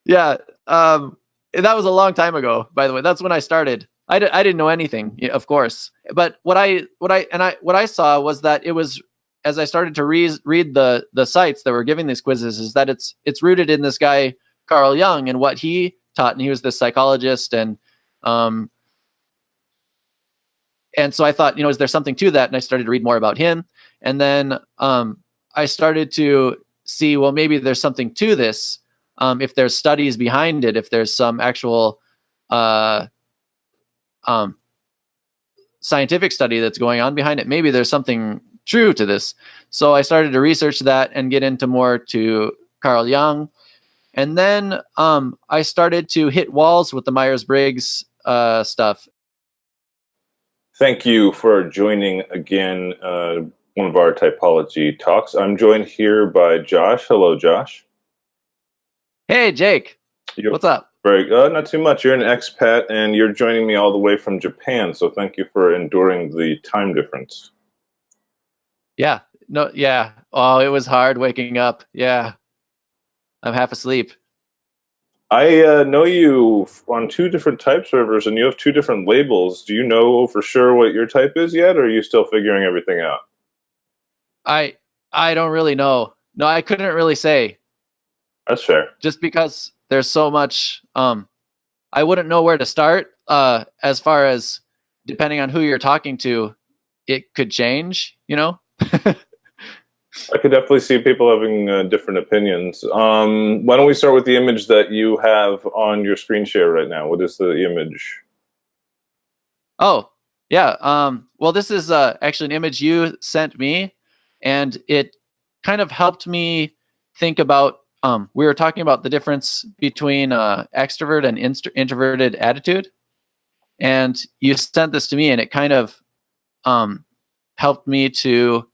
Yeah. That was a long time ago, by the way. That's when I started. I didn't know anything, of course. But what I saw was that it was, as I started to read the sites that were giving these quizzes, is that it's rooted in this guy Carl Jung and what he taught, and he was this psychologist, um and so I thought, is there something to that? And I started to read more about him, and then I started to see, well, maybe there's something to this. If there's studies behind it, if there's some actual uh, um, scientific study that's going on behind it, maybe there's something true to this. So I started to research that and get into more to Carl Jung. And then I started to hit walls with the Myers-Briggs stuff. Thank you for joining again, one of our typology talks. I'm joined here by Josh. Hello, Josh. Hey, Jake. What's up? Very not too much. You're an expat, and you're joining me all the way from Japan, so thank you for enduring the time difference. Yeah. No, yeah. Oh, it was hard waking up. Yeah. I'm half asleep. I know you on two different type servers, and you have two different labels. Do you know for sure what your type is yet, or are you still figuring everything out? I don't really know. No, I couldn't really say. That's fair. Just because there's so much, I wouldn't know where to start. As far as depending on who you're talking to, it could change, I could definitely see people having different opinions. Why don't we start with the image that you have on your screen share right now? What is the image? Oh, yeah. Well, this is actually an image you sent me, and it kind of helped me think about, we were talking about the difference between extrovert and introverted attitude. And you sent this to me, and it kind of helped me to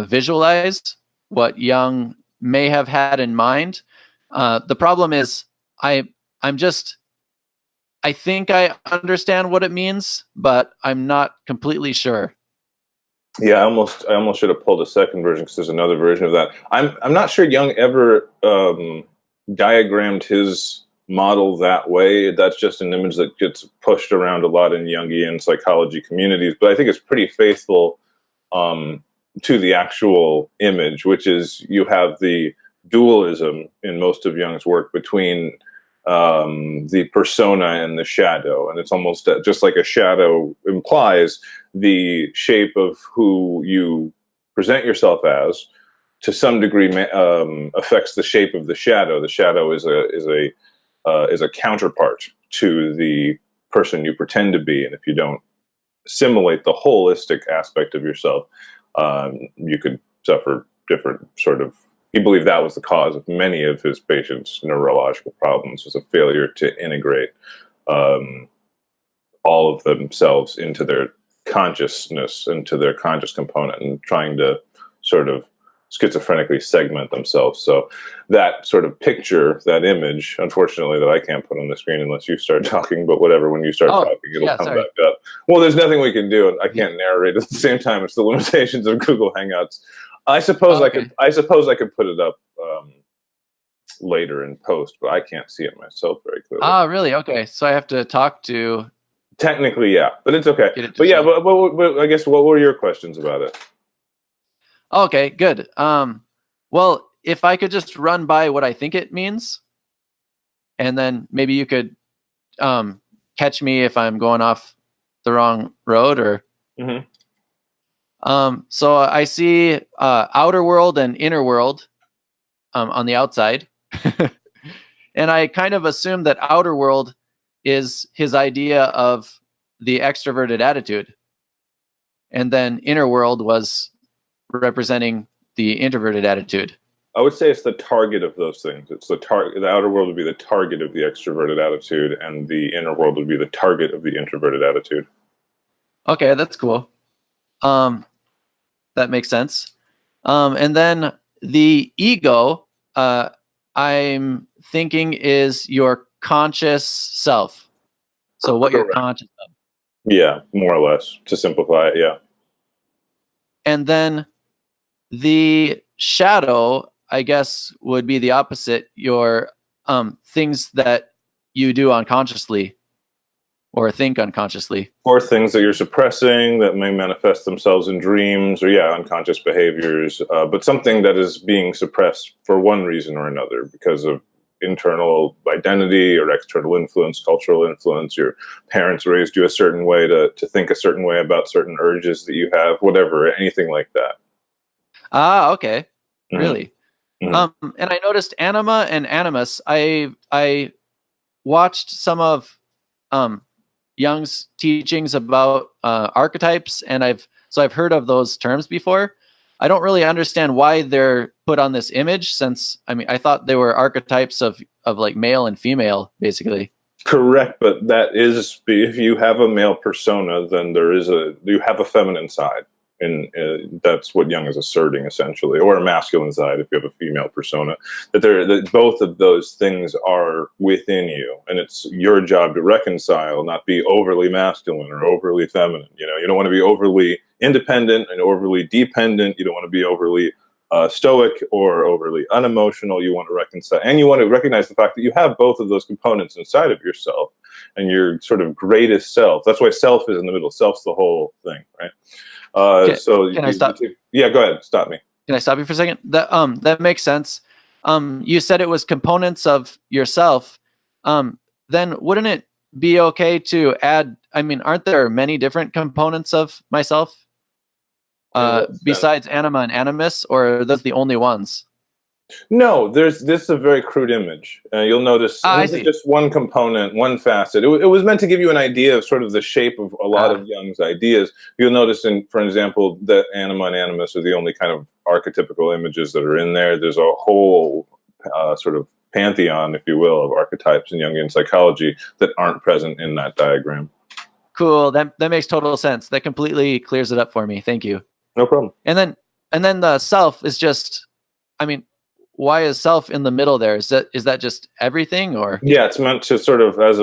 visualize what Jung may have had in mind. The problem is I think I understand what it means, but I'm not completely sure. Yeah, I almost should have pulled a second version because there's another version of that. I'm not sure Jung ever diagrammed his model that way. That's just an image that gets pushed around a lot in Jungian psychology communities, but I think it's pretty faithful to the actual image, which is you have the dualism in most of Jung's work between the persona and the shadow, and it's almost just like a shadow implies the shape of who you present yourself as to some degree affects the shape of the shadow. The shadow is a counterpart to the person you pretend to be, and if you don't assimilate the holistic aspect of yourself, you could suffer different sort of. He believed that was the cause of many of his patients' neurological problems, was a failure to integrate all of themselves into their consciousness, into their conscious component, and trying to sort of schizophrenically segment themselves. So that sort of picture, that image, unfortunately, that I can't put on the screen unless you start talking, but whatever, when you start talking, it'll come back up. Well, there's nothing we can do. I can't narrate at the same time. It's the limitations of Google Hangouts. I suppose I could put it up later in post, but I can't see it myself very clearly. Ah, really? Okay, so I have to talk to. Technically, yeah, but it's okay. But yeah, but I guess what were your questions about it? Okay, good. Well, if I could just run by what I think it means, and then maybe you could catch me if I'm going off the wrong road, or. Mm-hmm. So I see outer world and inner world on the outside. And I kind of assume that outer world is his idea of the extroverted attitude. And then inner world was representing the introverted attitude. I would say it's the target of those things. It's the target. The outer world would be the target of the extroverted attitude, and the inner world would be the target of the introverted attitude. Okay, that's cool. That makes sense. And then the ego, I'm thinking, is your conscious self. So what you're conscious of. Yeah, more or less, to simplify it, yeah. And then the shadow, I guess, would be the opposite, your things that you do unconsciously or think unconsciously. Or things that you're suppressing that may manifest themselves in dreams, or unconscious behaviors, but something that is being suppressed for one reason or another because of internal identity or external influence, cultural influence. Your parents raised you a certain way to think a certain way about certain urges that you have, whatever, anything like that. Ah, okay. Mhm. Really? Mhm. And I noticed anima and animus. I watched some of Jung's teachings about archetypes, and I've heard of those terms before. I don't really understand why they're put on this image, since I thought they were archetypes of like male and female, basically. Correct, but that is, if you have a male persona, then you have a feminine side, and that's what Jung is asserting essentially, or a masculine side if you have a female persona. That both of those things are within you, and it's your job to reconcile, not be overly masculine or overly feminine. You don't want to be overly independent and overly dependent. You don't want to be overly stoic or overly unemotional. You want to reconcile, and you want to recognize the fact that you have both of those components inside of yourself, and your sort of greatest self. That's why self is in the middle. Self's the whole thing, right? Can I stop? Yeah, go ahead. Stop me. Can I stop you for a second? That makes sense. You said it was components of yourself. Then wouldn't it be okay to add? Aren't there many different components of myself besides anima and animus, or are those the only ones? No, this is a very crude image. You'll notice this is just one component, one facet. It was meant to give you an idea of sort of the shape of a lot of Jung's ideas. You'll notice, for example, that anima and animus are the only kind of archetypical images that are in there. There's a whole sort of pantheon, if you will, of archetypes in Jungian psychology that aren't present in that diagram. Cool. That makes total sense. That completely clears it up for me. Thank you. No problem. And then the self is just, why is self in the middle there? Is that just everything, or? Yeah, it's meant to sort of as a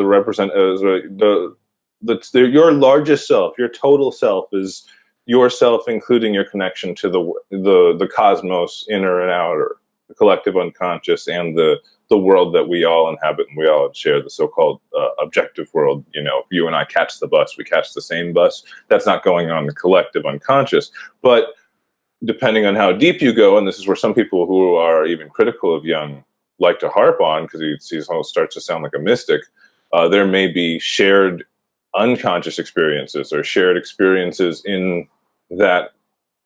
your largest self, your total self is yourself, including your connection to the cosmos, inner and outer, the collective unconscious, and the world that we all inhabit and we all share, the so-called objective world. If you and I catch the bus, we catch the same bus. That's not going on in the collective unconscious, but depending on how deep you go, and this is where some people who are even critical of Jung like to harp on, because he starts to sound like a mystic, there may be shared unconscious experiences or shared experiences in that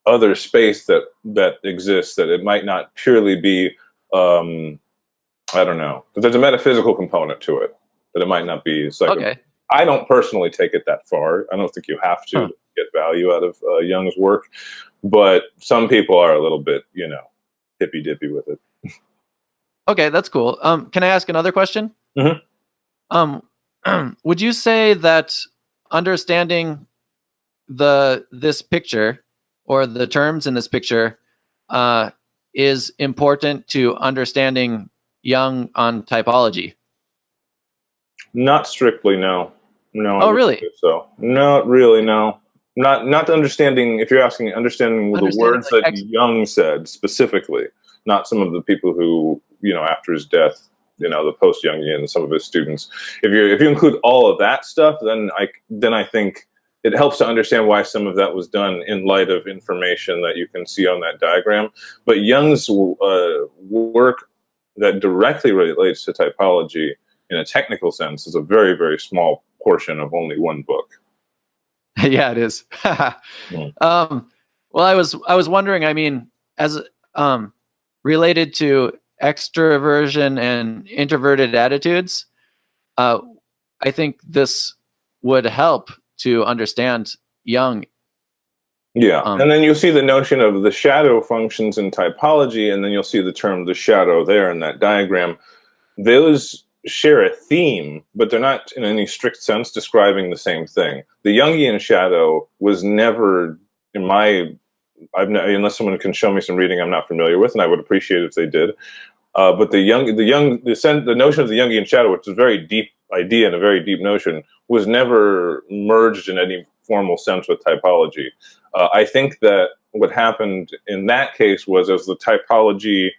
other space that exists, that it might not purely be, I don't know, but there's a metaphysical component to it, that it might not be Okay. I don't personally take it that far. I don't think you have to get value out of Jung's work, but some people are a little bit, hippy dippy with it. Okay, that's cool. Can I ask another question? Mm-hmm. Would you say that understanding this picture, or the terms in this picture, is important to understanding Jung on typology? Not strictly, no. No. Oh, really? So, not really, no. Not understanding. If you're asking, understanding the words like that Jung said specifically, not some of the people who, after his death, the post-Jungian, some of his students. If you include all of that stuff, then I think it helps to understand why some of that was done in light of information that you can see on that diagram. But Jung's work that directly relates to typology in a technical sense is a very, very small portion of only one book. Yeah, it is. Well, I was wondering, as related to extroversion and introverted attitudes, I think this would help to understand Jung. Yeah, and then you'll see the notion of the shadow functions in typology, and then you'll see the term the shadow there in that diagram. Those share a theme, but they're not in any strict sense describing the same thing. The Jungian shadow was never, unless someone can show me some reading I'm not familiar with, and I would appreciate it if they did. But the notion of the Jungian shadow, which is a very deep idea and a very deep notion, was never merged in any formal sense with typology. I think that what happened in that case was, as the typology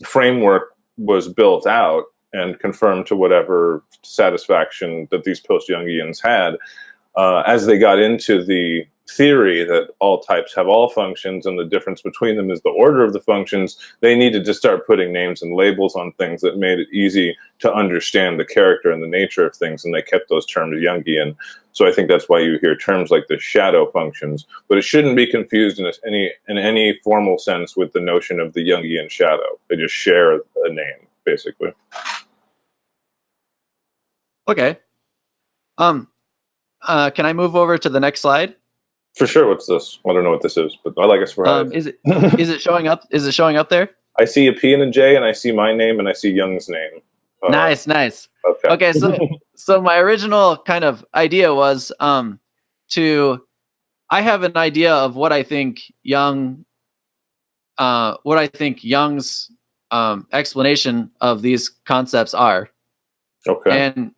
framework was built out and confirmed to whatever satisfaction that these post-Jungians had, as they got into the theory that all types have all functions and the difference between them is the order of the functions, they needed to start putting names and labels on things that made it easy to understand the character and the nature of things, and they kept those terms Jungian. So I think that's why you hear terms like the shadow functions, but it shouldn't be confused in any formal sense with the notion of the Jungian shadow. They just share a name, basically. Okay. Can I move over to the next slide? For sure. What's this? I don't know what this is, but I guess we're is it showing up? Is it showing up there? I see a P and a J, and I see my name, and I see Jung's name. Nice. Okay. So my original kind of idea was I have an idea of what I think Jung's explanation of these concepts are. Okay. And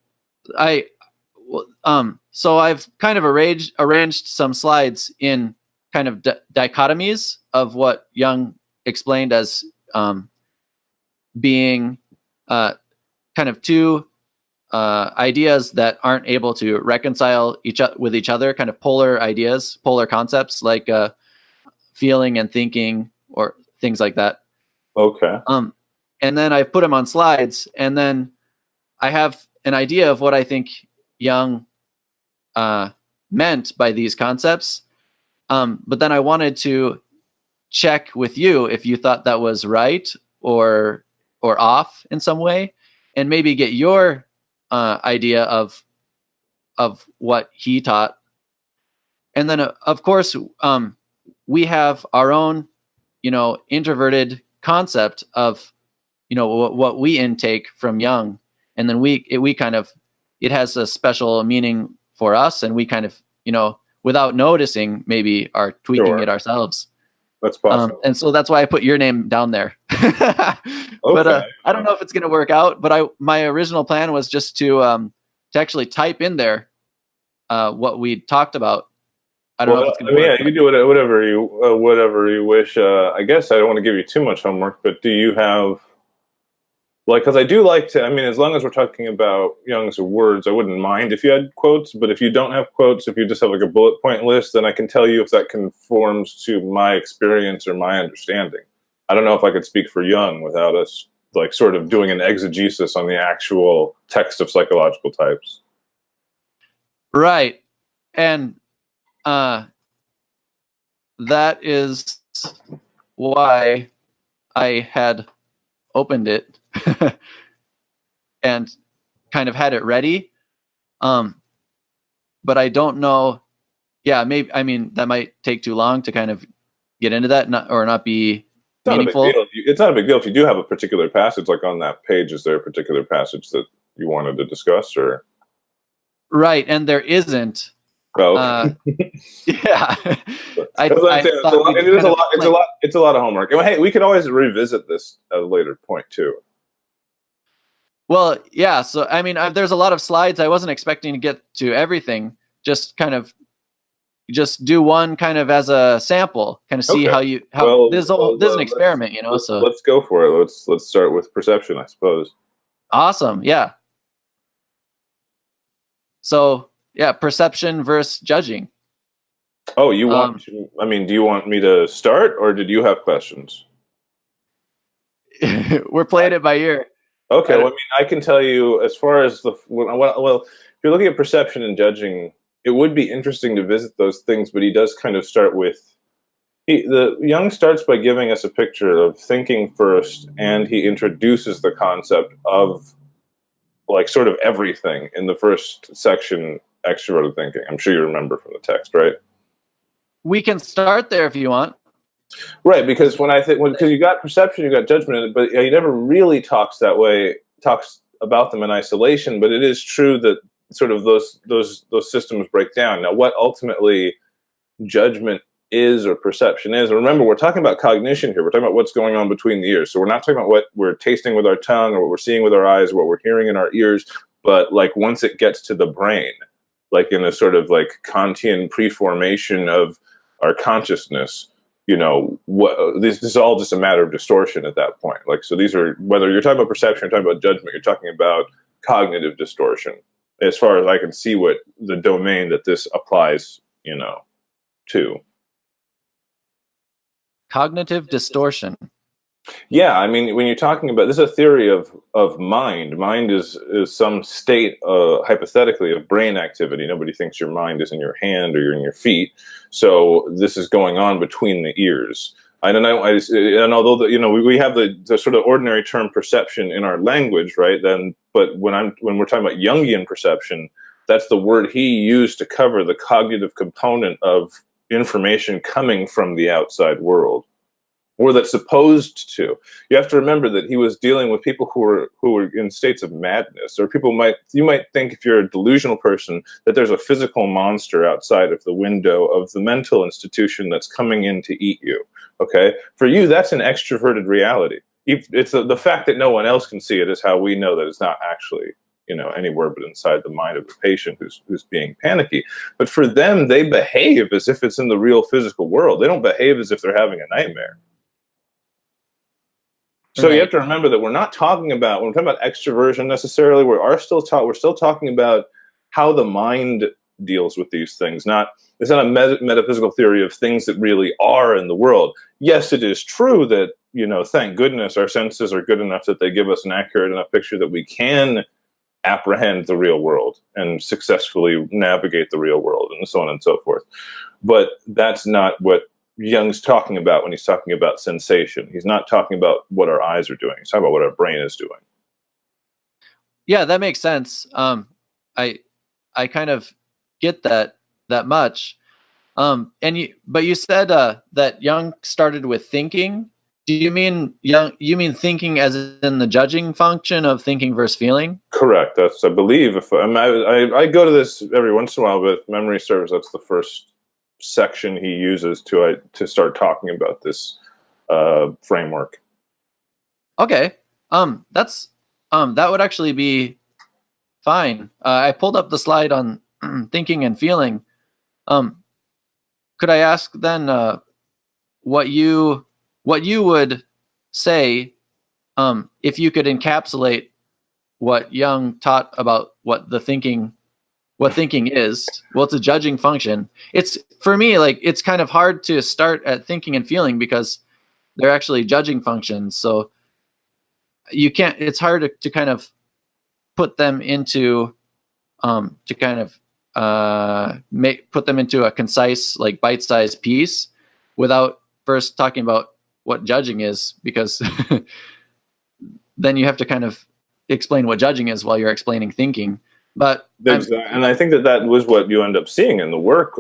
so I've kind of arranged some slides in kind of dichotomies of what Jung explained as being kind of two ideas that aren't able to reconcile with each other, kind of polar ideas, polar concepts like feeling and thinking or things like that. Okay. And then I've put them on slides, and then I have an idea of what I think Jung meant by these concepts. But then I wanted to check with you if you thought that was right or off in some way, and maybe get your idea of what he taught. And then of course we have our own, introverted concept of, what we intake from Jung. And then it has a special meaning for us, and we kind of, without noticing, maybe are tweaking it ourselves. That's possible. And so that's why I put your name down there. But I don't know if it's going to work out. But my original plan was just to actually type in there what we talked about. I don't know if it's going to work. Yeah, you do whatever you wish. I guess I don't want to give you too much homework, but do you have? Because I do like to, as long as we're talking about Jung's words, I wouldn't mind if you had quotes, but if you don't have quotes, if you just have like a bullet point list, then I can tell you if that conforms to my experience or my understanding. I don't know if I could speak for Jung without us sort of doing an exegesis on the actual text of psychological types. Right. And that is why I had opened it and kind of had it ready. But I don't know. Yeah, maybe, that might take too long to kind of get into that or not be meaningful. It's not a big deal if you do have a particular passage, like on that page. Is there a particular passage that you wanted to discuss, or? Right. And there isn't. Oh, yeah. It's a lot of homework. And hey, we can always revisit this at a later point too. Well, yeah. So, there's a lot of slides. I wasn't expecting to get to everything. Just do one kind of as a sample, kind of see this is an experiment, so let's go for it. Let's start with perception, I suppose. Awesome. Yeah. So, yeah, perception versus judging. Oh, do you want me to start, or did you have questions? We're playing it by ear. Okay, I can tell you as far as if you're looking at perception and judging, it would be interesting to visit those things, but he does kind of start with Jung starts by giving us a picture of thinking first, and he introduces the concept of sort of everything in the first section, extroverted thinking. I'm sure you remember from the text, right? We can start there if you want. Right, because because you got perception, you got judgment in it, but he never really talks about them in isolation. But it is true that sort of those systems break down. Now, what ultimately judgment is or perception is, and remember, we're talking about cognition here. We're talking about what's going on between the ears. So we're not talking about what we're tasting with our tongue or what we're seeing with our eyes, or what we're hearing in our ears. But once it gets to the brain, in a sort of Kantian preformation of our consciousness, you know, this is all just a matter of distortion at that point. Like, so these are, whether you're talking about perception, you're talking about judgment, you're talking about cognitive distortion, as far as I can see what the domain that this applies, you know, to. Cognitive distortion. Yeah, I mean, when you're talking about, this is a theory of mind. Mind is some state, hypothetically, of brain activity. Nobody thinks your mind is in your hand or you're in your feet. So this is going on between the ears. And although you know, we have the sort of ordinary term perception in our language, right? But when we're talking about Jungian perception, that's the word he used to cover the cognitive component of information coming from the outside world, or that's supposed to. You have to remember that he was dealing with people who were in states of madness, or you might think, if you're a delusional person, that there's a physical monster outside of the window of the mental institution that's coming in to eat you. Okay, for you, that's an extroverted reality. It's the fact that no one else can see it is how we know that it's not actually, you know, anywhere but inside the mind of the patient who's being panicky. But for them, they behave as if it's in the real physical world. They don't behave as if they're having a nightmare. So you have to remember that we're not talking about, when we're talking about extroversion necessarily, we're still talking about how the mind deals with these things. It's not a metaphysical theory of things that really are in the world. Yes, it is true that, you know, thank goodness our senses are good enough that they give us an accurate enough picture that we can apprehend the real world and successfully navigate the real world, and so on and so forth. But that's not what Jung's talking about when he's talking about sensation. He's not talking about what our eyes are doing. He's talking about what our brain is doing. Yeah, that makes sense. I kind of get that much. But you said that Jung started with thinking. Do you mean you mean thinking as in the judging function of thinking versus feeling? Correct. That's, I believe, if I go to this every once in a while, but if memory serves, that's the first section he uses to start talking about this framework. Okay. That's that would actually be fine. I pulled up the slide on thinking and feeling. Could I ask then what you would say if you could encapsulate what Jung taught about what thinking is? Well, it's a judging function. It's, for me, like, it's kind of hard to start at thinking and feeling because they're actually judging functions. So you can't, it's hard to kind of put them into put them into a concise, like, bite-sized piece without first talking about what judging is, because then you have to kind of explain what judging is while you're explaining thinking. But and I think that was what you end up seeing in the work.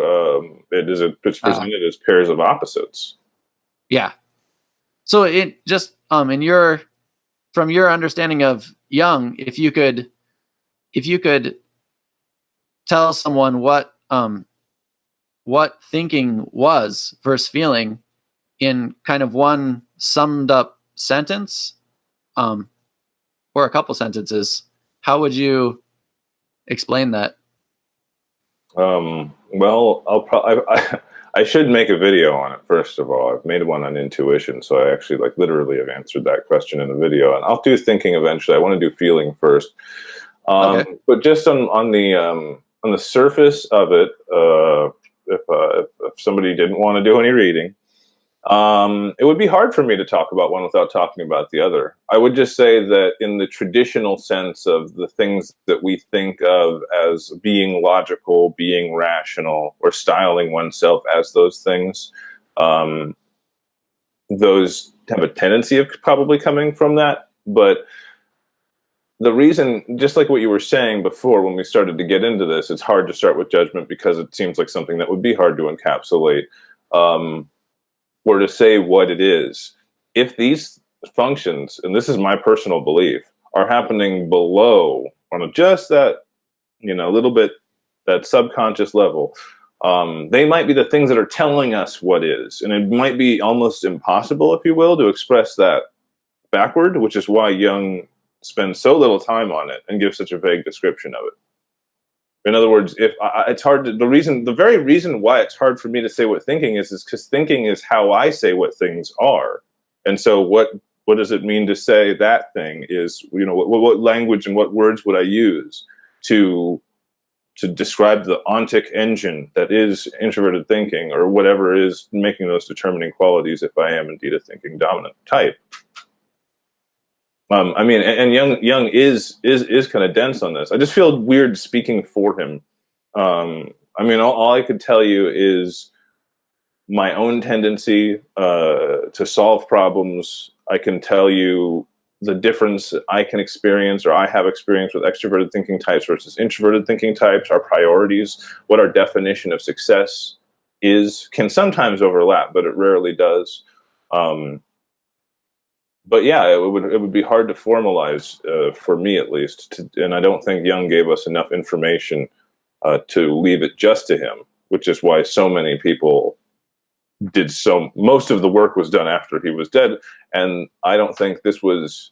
It's presented as pairs of opposites. Yeah. So it just from your understanding of Jung, if you could tell someone what thinking was versus feeling in kind of one summed up sentence, or a couple sentences, how would you explain that? Well, I should make a video on it, first of all. I've made one on intuition, so I actually, like, literally have answered that question in a video. And I'll do thinking eventually. I want to do feeling first. Okay. But just on the surface of it, if somebody didn't want to do any reading, it would be hard for me to talk about one without talking about the other. I would just say that in the traditional sense of the things that we think of as being logical, being rational, or styling oneself as those things, those have a tendency of probably coming from that. But the reason, just like what you were saying before when we started to get into this, it's hard to start with judgment because it seems like something that would be hard to encapsulate. Or to say what it is. If these functions, and this is my personal belief, are happening below, on just that, little bit, that subconscious level, they might be the things that are telling us what is. And it might be almost impossible, if you will, to express that backward, which is why Jung spends so little time on it and gives such a vague description of it. In other words, if it's hard to, the very reason why it's hard for me to say what thinking is because thinking is how I say what things are. And so what does it mean to say that thing is, what language and what words would I use to describe the ontic engine that is introverted thinking, or whatever is making those determining qualities if I am indeed a thinking dominant type. I mean, and Jung is kind of dense on this. I just feel weird speaking for him. I mean, all I could tell you is my own tendency to solve problems. I can tell you the difference I can experience, or I have experienced, with extroverted thinking types versus introverted thinking types. Our priorities, what our definition of success is, can sometimes overlap, but it rarely does. But yeah, it would be hard to formalize, for me at least, and I don't think Jung gave us enough information to leave it just to him, which is why so many people most of the work was done after he was dead. And I don't think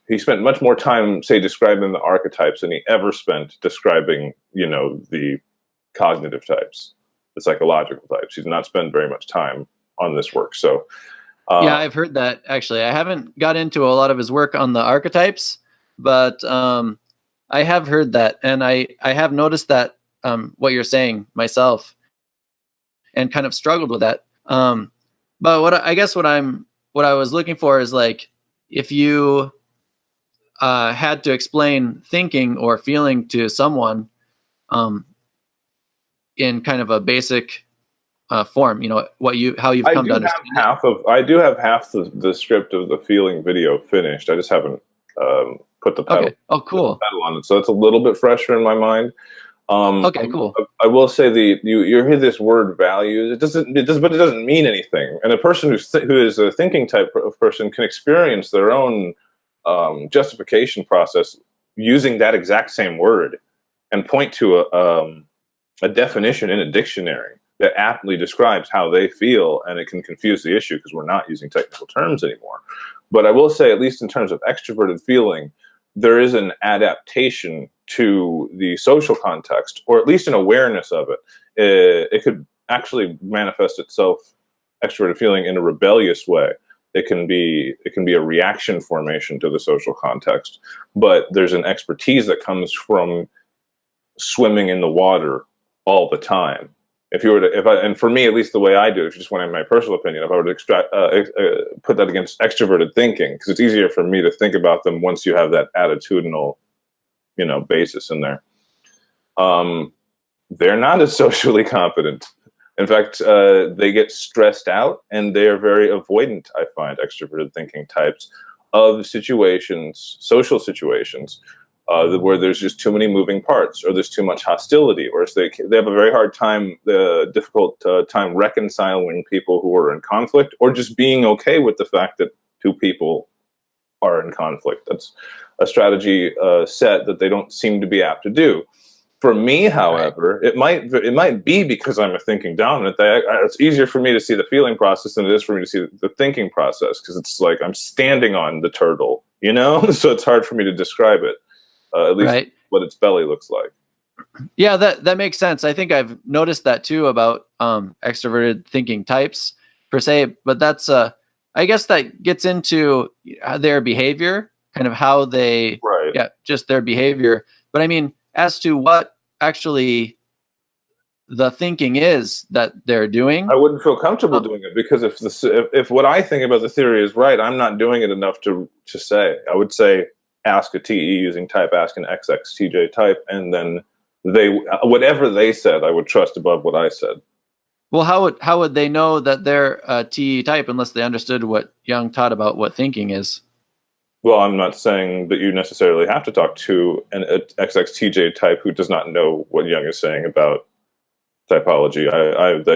he spent much more time, say, describing the archetypes than he ever spent describing, the cognitive types, the psychological types. He did not spend very much time on this work. So, yeah, I've heard that, actually. I haven't got into a lot of his work on the archetypes, but I have heard that, and I have noticed that, what you're saying myself, and kind of struggled with that. But what I was looking for is, like, if you had to explain thinking or feeling to someone in kind of a basic form, how you've come to understand it. I do have half the script of the feeling video finished. I just haven't put the pedal, cool. pedal on it, so it's a little bit fresher in my mind. Okay, cool. I will say you hear this word values. But it doesn't mean anything. And a person who is a thinking type of person can experience their own justification process using that exact same word, and point to a definition in a dictionary that aptly describes how they feel, and it can confuse the issue because we're not using technical terms anymore. But I will say, at least in terms of extroverted feeling, there is an adaptation to the social context, or at least an awareness of it. It could actually manifest itself, extroverted feeling, in a rebellious way. It can be a reaction formation to the social context, but there's an expertise that comes from swimming in the water all the time. And for me, at least the way I do it, if you just want my personal opinion, if I were to put that against extroverted thinking, because it's easier for me to think about them once you have that attitudinal, basis in there. They're not as socially competent. In fact, they get stressed out, and they are very avoidant, I find, extroverted thinking types, of situations, social situations, where there's just too many moving parts, or there's too much hostility, or they have a very hard time, difficult time reconciling people who are in conflict, or just being okay with the fact that two people are in conflict. That's a strategy set that they don't seem to be apt to do. For me, however, it might be because I'm a thinking dominant that it's easier for me to see the feeling process than it is for me to see the thinking process, because it's like I'm standing on the turtle, so it's hard for me to describe it, at least what its belly looks like. Yeah, that makes sense. I think I've noticed that too about extroverted thinking types per se, but that's I guess that gets into their behavior, kind of how they, just their behavior. But I mean, as to what actually the thinking is that they're doing, I wouldn't feel comfortable doing it, because if what I think about the theory is right, I'm not doing it enough to say. I would say, ask a TE using type, ask an XXTJ type, and then whatever they said, I would trust above what I said. Well, how would they know that they're a TE type unless they understood what Jung taught about what thinking is? Well, I'm not saying that you necessarily have to talk to an XXTJ type who does not know what Jung is saying about typology.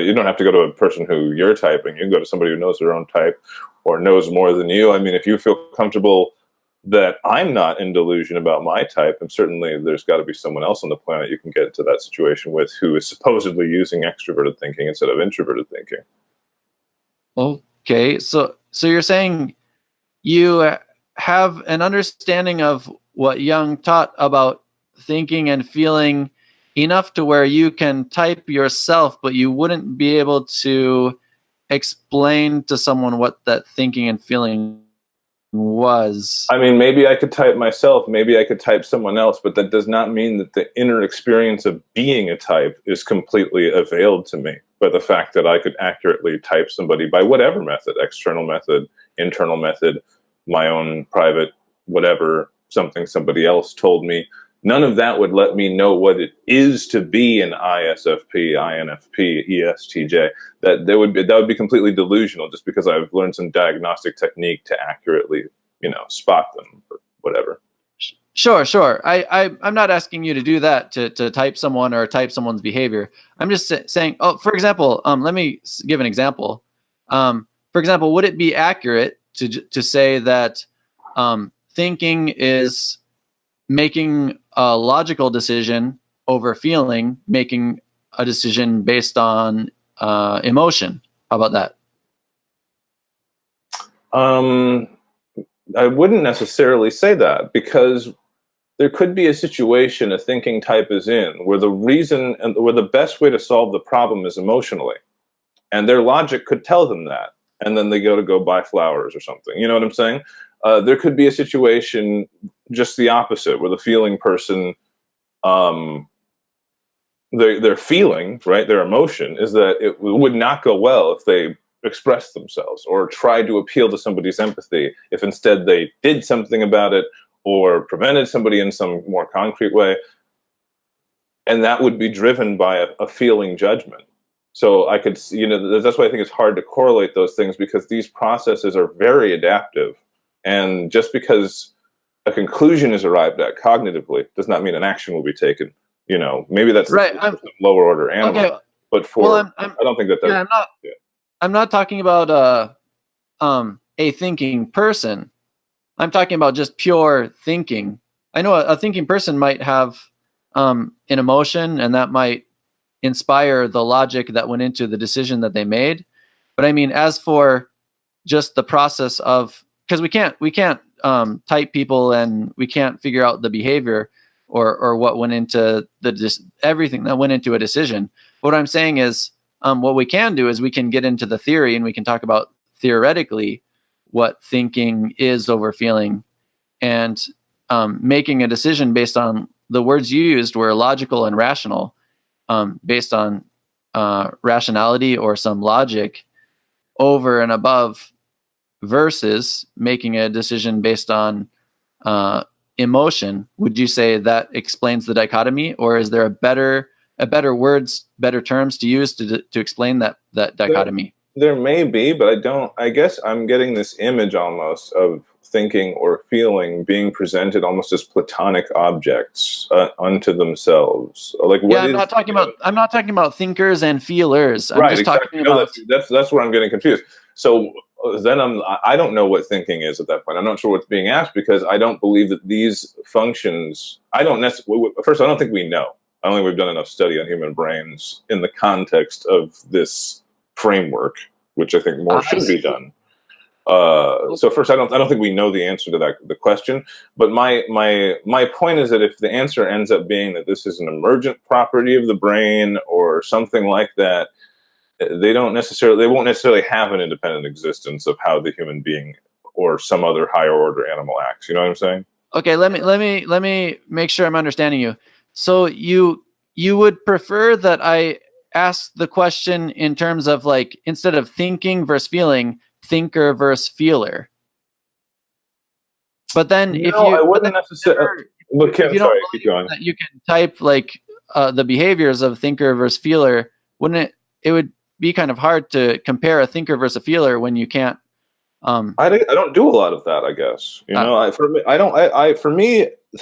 You don't have to go to a person who you're typing. You can go to somebody who knows their own type or knows more than you. I mean, if you feel comfortable that I'm not in delusion about my type, and certainly there's got to be someone else on the planet you can get into that situation with who is supposedly using extroverted thinking instead of introverted thinking. Okay, so you're saying you have an understanding of what Jung taught about thinking and feeling enough to where you can type yourself, but you wouldn't be able to explain to someone what that thinking and feeling was. I mean, maybe I could type myself, maybe I could type someone else, but that does not mean that the inner experience of being a type is completely availed to me by the fact that I could accurately type somebody by whatever method, external method, internal method, my own private, whatever, something somebody else told me. None of that would let me know what it is to be an ISFP, INFP, ESTJ. That would be completely delusional just because I've learned some diagnostic technique to accurately, spot them or whatever. Sure. I'm not asking you to do that to type someone or type someone's behavior. I'm just saying, for example, let me give an example. For example, would it be accurate to say that thinking is making a logical decision over feeling, making a decision based on emotion? How about that? I wouldn't necessarily say that, because there could be a situation a thinking type is in where the best way to solve the problem is emotionally, and their logic could tell them that, and then they go buy flowers or something. You know what I'm saying? There could be a situation just the opposite, where the feeling person, their feeling, right, their emotion is that it would not go well if they expressed themselves or tried to appeal to somebody's empathy, if instead they did something about it or prevented somebody in some more concrete way. And that would be driven by a feeling judgment. So I could, that's why I think it's hard to correlate those things, because these processes are very adaptive. And just because a conclusion is arrived at cognitively does not mean an action will be taken. Maybe that's right. Lower order animal. Okay. But I don't think that. Yeah, I'm not talking about a thinking person. I'm talking about just pure thinking. I know a thinking person might have an emotion, and that might inspire the logic that went into the decision that they made. But I mean, as for just the process of, because we can't type people, and we can't figure out the behavior or what went into everything that went into a decision. What I'm saying is, what we can do is we can get into the theory, and we can talk about theoretically what thinking is over feeling, and making a decision based on the words you used were logical and rational, based on rationality or some logic over and above, versus making a decision based on emotion. Would you say that explains the dichotomy, or is there a better terms to use to explain that dichotomy? There may be, but I guess I'm getting this image almost of thinking or feeling being presented almost as platonic objects unto themselves. I'm not talking about thinkers and feelers. I'm just talking about. That's where I'm getting confused. So then I don't know what thinking is at that point. I'm not sure what's being asked, because I don't believe that these functions. First, I don't think we know. I don't think we've done enough study on human brains in the context of this framework, which I think more should be done. So first, I don't think we know the answer to the question. But my point is that if the answer ends up being that this is an emergent property of the brain or something like that, they won't necessarily have an independent existence of how the human being or some other higher order animal acts. You know what I'm saying? Okay, let me make sure I'm understanding you. So you would prefer that I ask the question in terms of, like, instead of thinking versus feeling, thinker versus feeler. But then I wouldn't necessarily. If you don't believe that you can type the behaviors of thinker versus feeler, wouldn't it would be kind of hard to compare a thinker versus a feeler when you can't. I don't do a lot of that, I guess.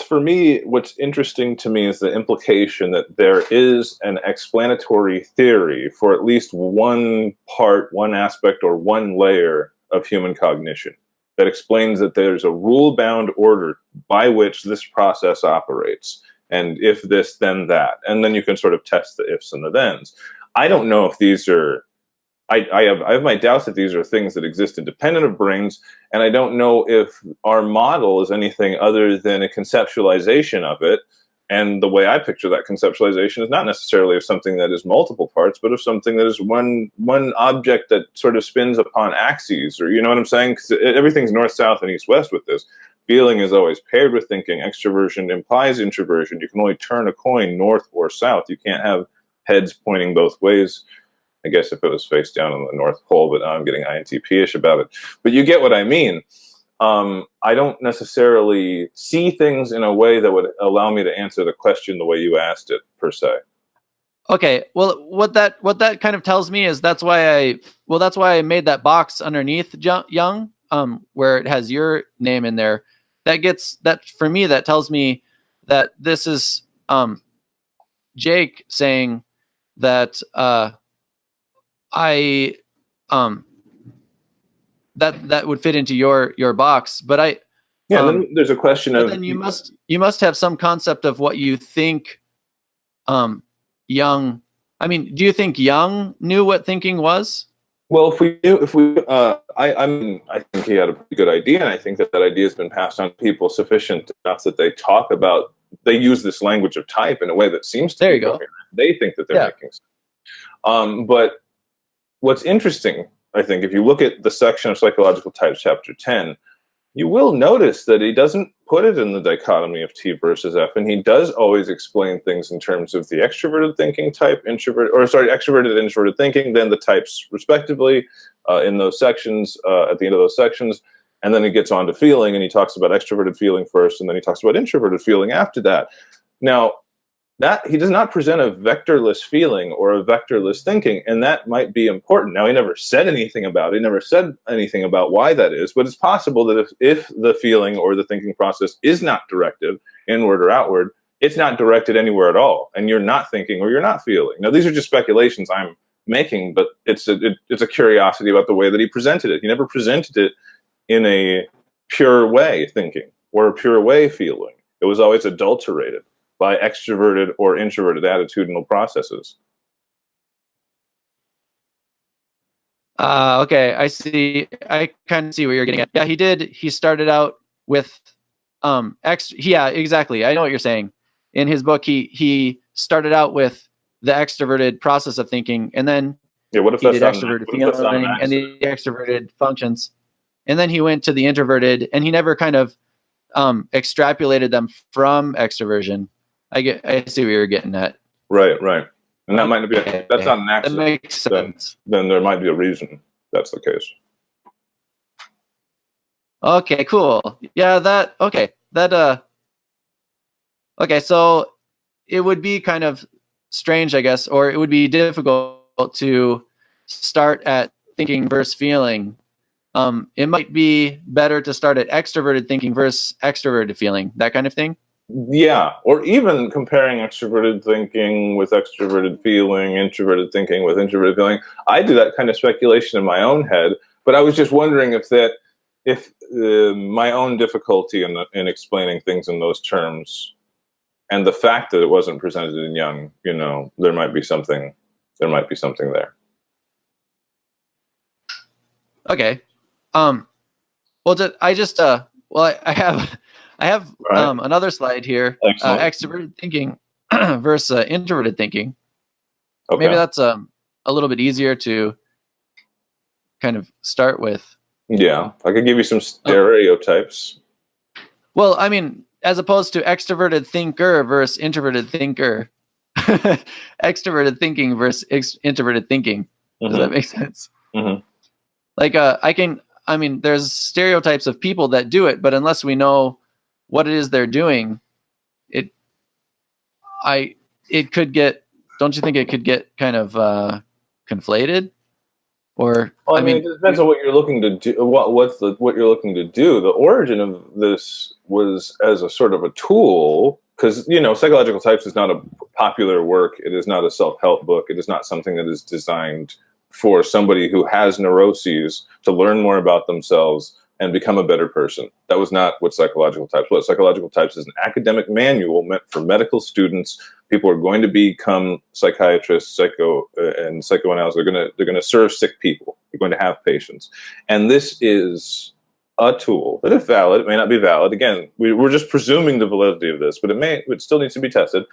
For me, what's interesting to me is the implication that there is an explanatory theory for at least one part, one aspect, or one layer of human cognition that explains that there's a rule-bound order by which this process operates. And if this, then that. And then you can sort of test the ifs and the thens. I don't know if these are. I have my doubts that these are things that exist independent of brains, and I don't know if our model is anything other than a conceptualization of it And the way I picture that conceptualization is not necessarily of something that is multiple parts, but of something that is one object that sort of spins upon axes, or you know what I'm saying? Because everything's north, south, and east, west with this. Feeling is always paired with thinking. Extroversion implies introversion. You can only turn a coin north or south. You can't have heads pointing both ways. I guess if it was face down on the North Pole, but now I'm getting INTP-ish about it. But you get what I mean. I don't necessarily see things in a way that would allow me to answer the question the way you asked it, per se. Okay, well, what that kind of tells me is that's why I made that box underneath Jung, where it has your name in there. That for me, that tells me that this is Jake saying that that would fit into your box, but then there's a question of then you must have some concept of what you think Jung. I mean, do you think Jung knew what thinking was? Well, I think he had a pretty good idea, and I think that idea has been passed on to people sufficient enough that they use this language of type in a way that seems to be coherent. They think that they're making sense. But what's interesting, I think, if you look at the section of psychological types, chapter 10, you will notice that he doesn't put it in the dichotomy of T versus F, and he does always explain things in terms of the extroverted thinking type, extroverted and introverted thinking, then the types respectively in those sections, at the end of those sections, and then he gets on to feeling, and he talks about extroverted feeling first, and then he talks about introverted feeling after that. Now, that he does not present a vectorless feeling or a vectorless thinking, and that might be important. Now, he never said anything about it. He never said anything about why that is, but it's possible that if the feeling or the thinking process is not directed inward or outward, it's not directed anywhere at all, and you're not thinking or you're not feeling. Now, these are just speculations I'm making, but it's a curiosity about the way that he presented it. He never presented it in a pure way thinking or a pure way feeling. It was always adulterated by extroverted or introverted attitudinal processes. Okay, I see. I kind of see what you're getting at. Yeah, he did. He started out with yeah, exactly. I know what you're saying. In his book, he started out with the extroverted process of thinking, and then what if he did extroverted feeling and the extroverted functions, and then he went to the introverted, and he never kind of extrapolated them from extroversion. I see what you're getting at. Right. And that might not be that's not an accident. That makes sense. Then there might be a reason that's the case. Okay, cool. Yeah, okay, so it would be kind of strange, I guess, or it would be difficult to start at thinking versus feeling. It might be better to start at extroverted thinking versus extroverted feeling, that kind of thing. Yeah, or even comparing extroverted thinking with extroverted feeling, introverted thinking with introverted feeling. I do that kind of speculation in my own head, but I was just wondering if my own difficulty in explaining things in those terms, and the fact that it wasn't presented in Jung, there might be something there. Okay. I have another slide here. Extroverted thinking versus introverted thinking. Okay. Maybe that's a little bit easier to kind of start with. Yeah, I could give you some stereotypes. Well, I mean, as opposed to extroverted thinker versus introverted thinker, extroverted thinking versus introverted thinking. Does that make sense? Mm-hmm. Like, there's stereotypes of people that do it, but unless we know what it is they're doing, don't you think it could get kind of conflated? Or it depends on what you're looking to do. What you're looking to do. The origin of this was as a sort of a tool, because Psychological Types is not a popular work. It is not a self-help book. It is not something that is designed for somebody who has neuroses to learn more about themselves and become a better person. That was not what Psychological Types was. Psychological Types is an academic manual meant for medical students. People are going to become psychiatrists, and psychoanalysts. They're going to serve sick people. They're going to have patients, and this is a tool that, if valid, it may not be valid. Again, we're just presuming the validity of this, but it still needs to be tested.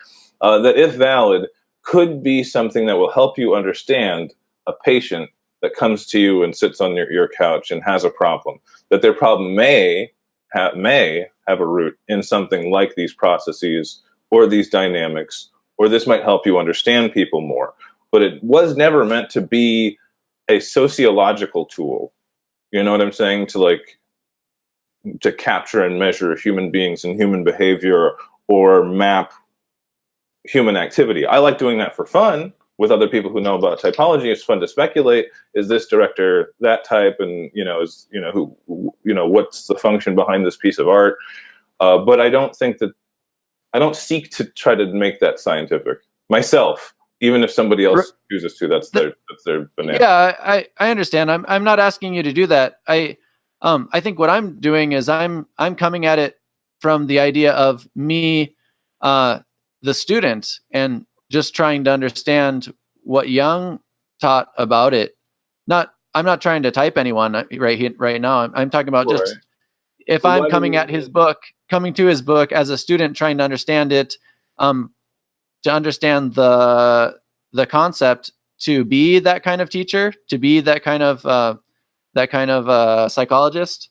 That, if valid, could be something that will help you understand a patient that comes to you and sits on your couch and has a problem. That their problem may have a root in something like these processes or these dynamics, or this might help you understand people more. But it was never meant to be a sociological tool. You know what I'm saying? To capture and measure human beings and human behavior, or map human activity. I like doing that for fun with other people who know about typology. It's fun to speculate. Is this director that type? And, what's the function behind this piece of art? But I don't seek to try to make that scientific myself, even if somebody else chooses to. That's their banana. Yeah, I understand. I'm not asking you to do that. I think what I'm doing is I'm coming at it from the idea of me, the student, and just trying to understand what Jung taught about it. I'm not trying to type anyone right now. I'm talking about just if I'm coming to his book as a student, trying to understand it, to understand the concept, to be that kind of teacher, to be that kind of psychologist.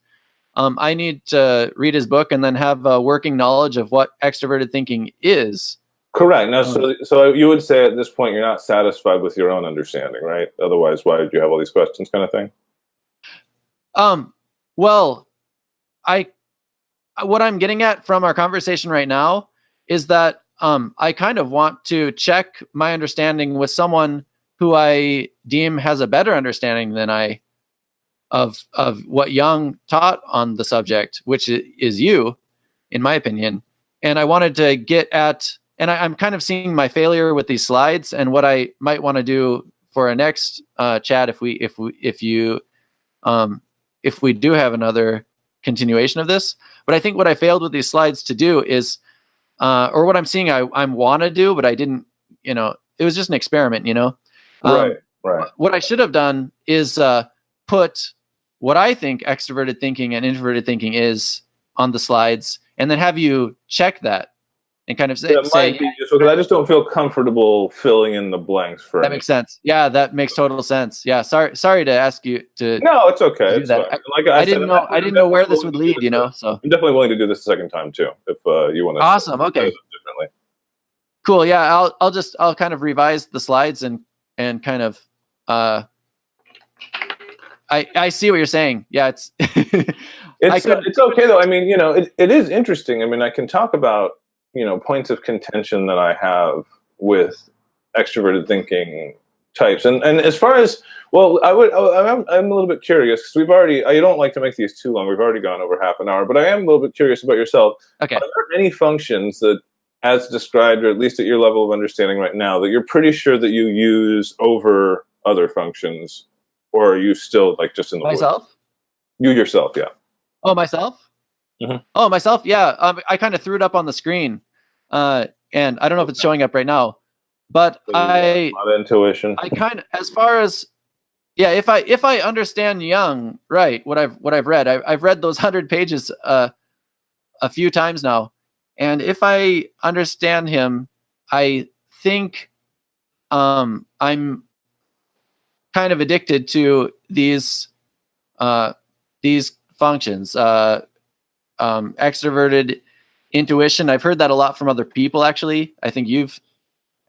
I need to read his book and then have a working knowledge of what extroverted thinking is. Correct. Now, so you would say at this point you're not satisfied with your own understanding, right? Otherwise, why would you have all these questions, kind of thing? Well, what I'm getting at from our conversation right now is that I kind of want to check my understanding with someone who I deem has a better understanding than I of what Jung taught on the subject, which is you, in my opinion. And I wanted to get at, and I'm kind of seeing my failure with these slides, and what I might want to do for a next chat, if we do have another continuation of this. But I think what I failed with these slides to do is, or what I'm seeing I want to do, but I didn't. It was just an experiment. Right. What I should have done is put what I think extroverted thinking and introverted thinking is on the slides, and then have you check that and kind of say, might be useful, because I just don't feel comfortable filling in the blanks for that makes sense. Yeah, that makes total sense. Yeah, sorry to ask you to. No, it's okay. Do that. I didn't know where this would lead. So I'm definitely willing to do this a second time too, if you want to. Awesome. Okay. Differently. Cool. Yeah, I'll kind of revise the slides and kind of. I see what you're saying. Yeah, it's it's okay though. I mean, it is interesting. I mean, I can talk about points of contention that I have with extroverted thinking types, and as far as I'm a little bit curious, because I don't like to make these too long. We've already gone over half an hour, but I am a little bit curious about yourself. Okay. Are there any functions that, as described, or at least at your level of understanding right now, that you're pretty sure that you use over other functions? Or are you still just in the myself? woods? You yourself, yeah. Oh, myself? Mm-hmm. Oh, myself? Yeah. I kind of threw it up on the screen, and I don't know if it's showing up right now. But A lot of intuition. I kind of, as far as, yeah, if I understand Jung right, what I've read, I've read those 100 pages a few times now, and if I understand him, I think I'm kind of addicted to these functions, extroverted intuition. I've heard that a lot from other people. Actually, I think you've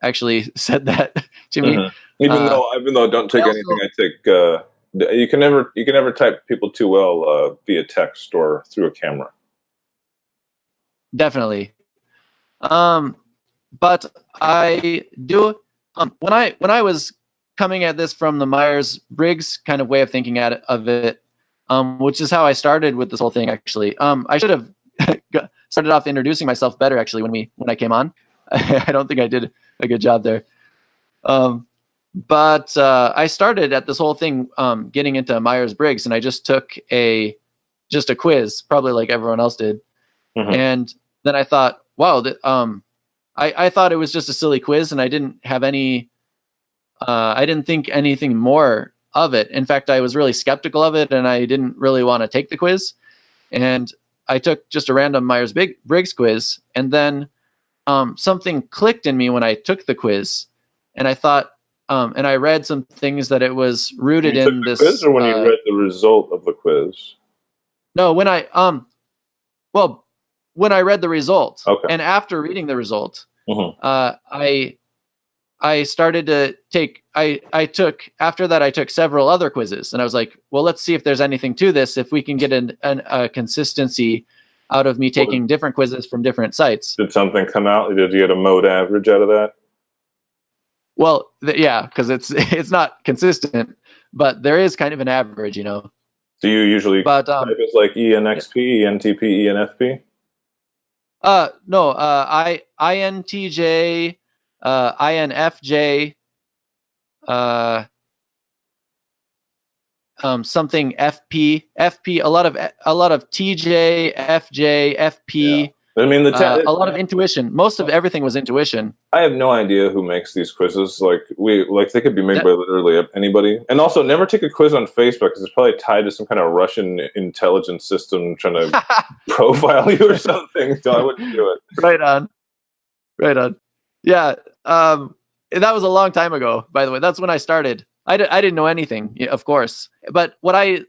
actually said that to me. Mm-hmm. Even though don't take anything I take. You can never type people too well via text or through a camera. Definitely. But I do when I was coming at this from the Myers-Briggs kind of way of thinking of it, which is how I started with this whole thing. Actually, I should have started off introducing myself better. Actually, when I came on, I don't think I did a good job there. But I started at this whole thing getting into Myers-Briggs, and I just took a quiz, probably like everyone else did. Mm-hmm. And then I thought, wow, I thought it was just a silly quiz, and I didn't have any. I didn't think anything more of it. In fact, I was really skeptical of it, and I didn't really want to take the quiz. and I took just a random Myers-Briggs quiz, and then something clicked in me when I took the quiz, and I thought, and I read some things that it was rooted you in took the this quiz, or when you read the result of the quiz? No, when I when I read the result, Okay. and after reading the result, Mm-hmm. I started to take. I took several other quizzes, and I was like, well, let's see if there's anything to this. If we can get a consistency out of me taking different quizzes from different sites. Did something come out? Did you get a mode average out of that? Well, yeah, because it's not consistent, but there is kind of an average, you know. Do you usually type as like ENXP, ENTP, ENFP? No, INTJ, INFJ, something FP, a lot of TJ, FJ, FP. Yeah. I mean, a lot of intuition. Most of everything was intuition. I have no idea who makes these quizzes. Like they could be made by literally anybody. And also, never take a quiz on Facebook because it's probably tied to some kind of Russian intelligence system trying to profile you or something. So I wouldn't do it. Right on. Yeah. That was a long time ago, by the way. That's when I started. I didn't know anything, of course. But what I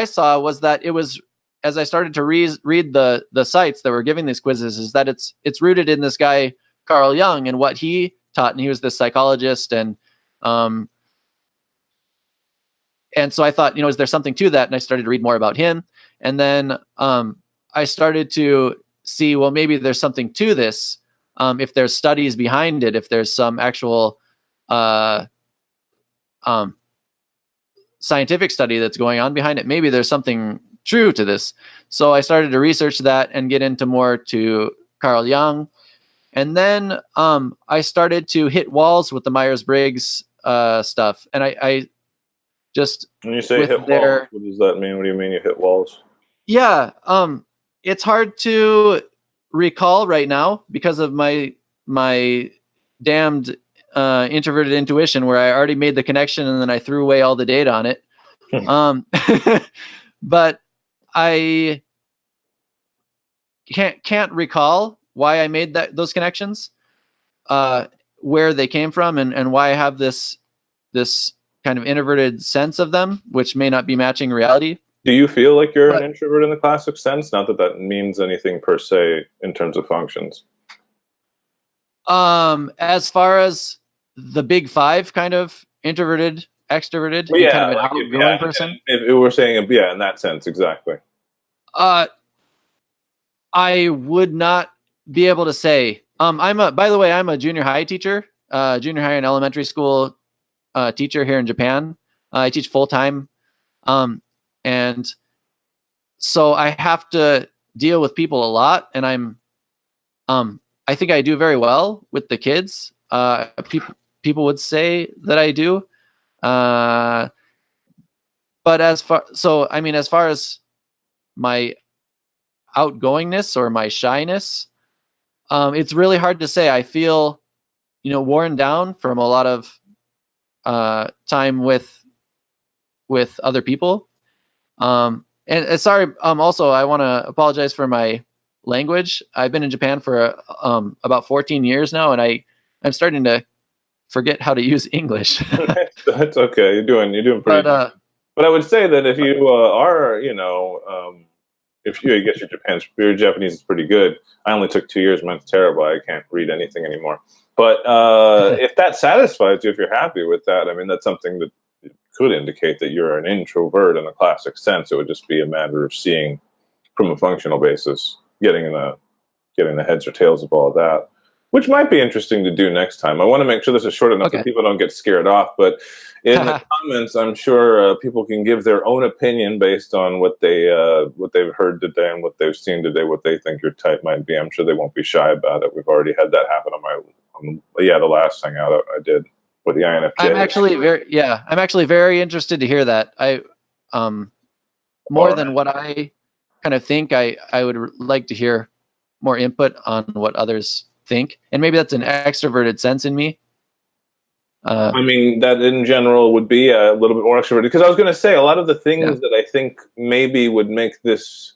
saw was that it was, as I started to read the sites that were giving these quizzes, is that it's rooted in this guy Carl Jung and what he taught, and he was this psychologist, and so I thought, is there something to that? And I started to read more about him, and then I started to see, well, maybe there's something to this. If there's studies behind it, if there's some actual scientific study that's going on behind it, maybe there's something true to this. So I started to research that and get into more to Carl Jung. And then I started to hit walls with the Myers-Briggs stuff. And I just... When you say hit walls, what does that mean? What do you mean you hit walls? Yeah. It's hard to recall right now because of my damned introverted intuition, where I already made the connection and then I threw away all the data on it. But I can't recall why I made those connections, where they came from, and why I have this kind of introverted sense of them, which may not be matching reality. Do you feel like you're an introvert in the classic sense? Not that that means anything per se in terms of functions. As far as the big five, kind of introverted, extroverted, well, yeah, kind of an like outgoing person. If we're saying, yeah, in that sense, exactly. I would not be able to say. By the way, I'm a junior high teacher, junior high and elementary school teacher here in Japan. I teach full time, and so I have to deal with people a lot, and I think I do very well with the kids. People would say that I do, but as far as my outgoingness or my shyness, it's really hard to say. I feel, worn down from a lot of time with other people. And sorry, also I want to apologize for my language. I've been in Japan for about 14 years now, and I'm starting to forget how to use English. That's okay. You're doing pretty good. But I would say that if you are, if you, I guess your Japanese is pretty good. I only took 2 years. Mine's terrible. I can't read anything anymore. But if that satisfies you, if you're happy with that, I mean, that's something that could indicate that you're an introvert in the classic sense. It would just be a matter of seeing from a functional basis, getting the heads or tails of all of that, which might be interesting to do next time. I want to make sure this is short enough that people don't get scared off, but in the comments, I'm sure people can give their own opinion based on what they've heard today and what they've seen today, what they think your type might be. I'm sure they won't be shy about it. We've already had that happen on the last Hangout I did with the INFJ. I'm actually very interested to hear that. More than what I kind of think, I would like to hear more input on what others think, and maybe that's an extroverted sense in me. I mean, that in general would be a little bit more extroverted, because I was going to say a lot of the things that I think maybe would make this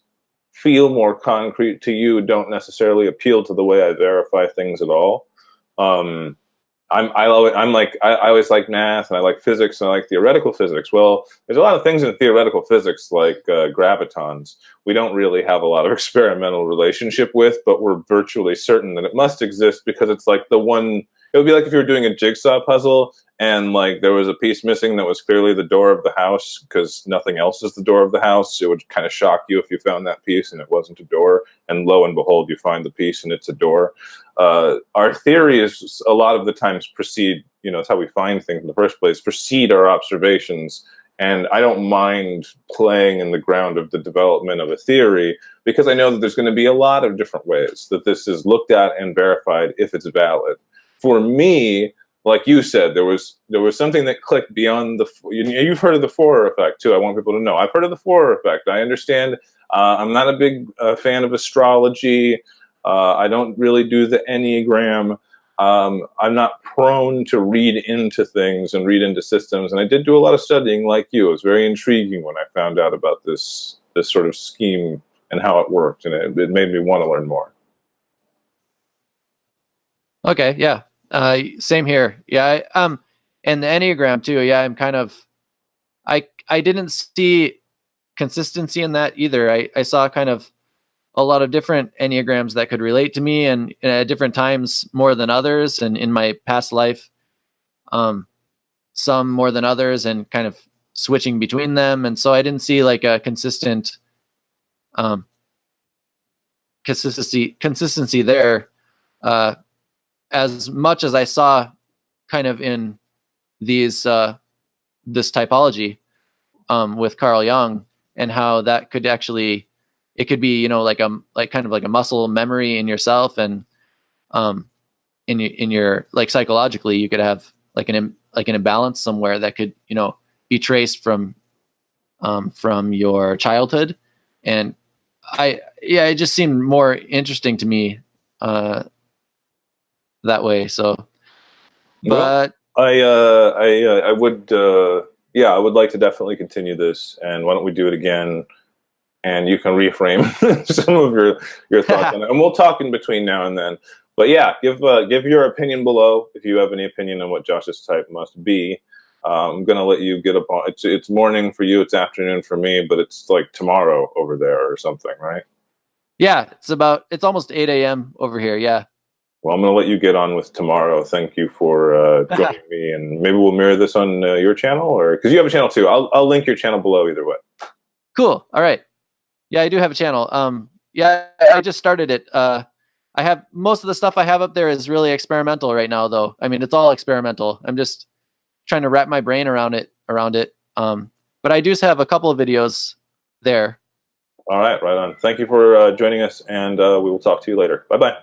feel more concrete to you don't necessarily appeal to the way I verify things at all. I always like math, and I like physics, and I like theoretical physics. Well, there's a lot of things in theoretical physics, like gravitons, we don't really have a lot of experimental relationship with, but we're virtually certain that it must exist, because it's like the one. It would be like if you were doing a jigsaw puzzle and like there was a piece missing that was clearly the door of the house, because nothing else is the door of the house. It would kind of shock you if you found that piece and it wasn't a door, and lo and behold, you find the piece and it's a door. Our theories a lot of the times precede, it's how we find things in the first place, precede our observations. And I don't mind playing in the ground of the development of a theory, because I know that there's going to be a lot of different ways that this is looked at and verified if it's valid. For me, like you said, there was something that clicked beyond you've heard of the Forer effect too. I want people to know I've heard of the Forer effect. I understand. I'm not a big fan of astrology. I don't really do the Enneagram. I'm not prone to read into things and read into systems. And I did do a lot of studying like you. It was very intriguing when I found out about this sort of scheme and how it worked. And it made me want to learn more. Okay. Yeah. Same here. Yeah. And the Enneagram too. Yeah. I'm kind of, I didn't see consistency in that either. I saw kind of a lot of different Enneagrams that could relate to me, and at different times more than others. And in my past life, some more than others, and kind of switching between them. And so I didn't see like a consistent, consistency there, as much as I saw kind of in these, this typology, with Carl Jung, and how that could actually, it could be, like kind of like a muscle memory in yourself, and in your like psychologically, you could have like an imbalance somewhere that could, be traced from your childhood. And it just seemed more interesting to me that way. So, but I would I would like to definitely continue this, and why don't we do it again? And you can reframe some of your thoughts on it, and we'll talk in between now and then. But yeah, give your opinion below if you have any opinion on what Josh's type must be. I'm gonna let you get up on. It's morning for you, it's afternoon for me, but it's like tomorrow over there or something, right? Yeah, it's almost 8 a.m. over here. Yeah. Well, I'm gonna let you get on with tomorrow. Thank you for joining me, and maybe we'll mirror this on your channel, or because you have a channel too. I'll link your channel below either way. Cool. All right. Yeah, I do have a channel. Yeah, I just started it. I have most of the stuff I have up there is really experimental right now, though. I mean, it's all experimental. I'm just trying to wrap my brain around it. But I do have a couple of videos there. All right, right on. Thank you for joining us, and we will talk to you later. Bye-bye.